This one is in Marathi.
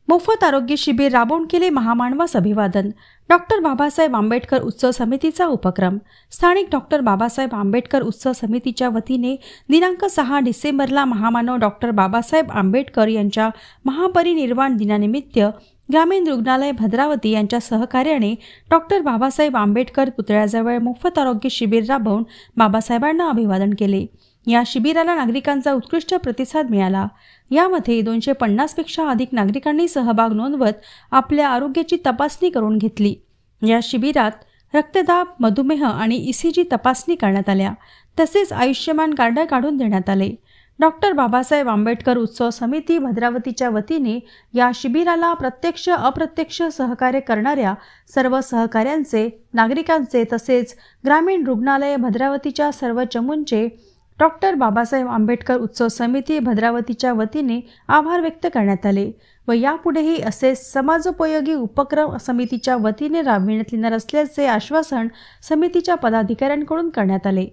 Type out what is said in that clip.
मोफत आरोग्य शिबिर राबवून केले महामानवास अभिवादन. डॉक्टर बाबासाहेब आंबेडकर उत्सव समितीचा उपक्रम. स्थानिक डॉक्टर बाबासाहेब आंबेडकर उत्सव समितीच्या वतीने दिनांक 6 डिसेंबरला महामानव डॉक्टर बाबासाहेब आंबेडकर यांच्या महापरिनिर्वाण दिनानिमित्त ग्रामीण रुग्णालय भद्रावती यांच्या सहकार्याने डॉक्टर बाबासाहेब आंबेडकर पुतळ्याजवळ मोफत आरोग्य शिबिर राबवून बाबासाहेबांना अभिवादन केले. या शिबिराला नागरिकांचा उत्कृष्ट प्रतिसाद मिळाला. यामध्ये 250 पेक्षा अधिक नागरिकांनी सहभाग नोंदवत आपल्या आरोग्याची तपासणी करून घेतली. या शिबिरात रक्तदाब, मधुमेह आणि ECG तपासणी करण्यात आल्या. तसेच आयुष्यमान कार्ड काढून देण्यात आले. डॉक्टर बाबासाहेब आंबेडकर उत्सव समिती भद्रावतीच्या वतीने या शिबिराला प्रत्यक्ष अप्रत्यक्ष सहकार्य करणाऱ्या सर्व सहकाऱ्यांचे, नागरिकांचे तसेच ग्रामीण रुग्णालय भद्रावतीच्या सर्व चमूंचे डॉक्टर बाबासाहेब आंबेडकर उत्सव समिती भद्रावतीच्या वतीने आभार व्यक्त करण्यात आले व यापुढेही असेच समाजोपयोगी उपक्रम समितीच्या वतीने राबविण्यात येणार असल्याचे आश्वासन समितीच्या पदाधिकाऱ्यांकडून करण्यात आले.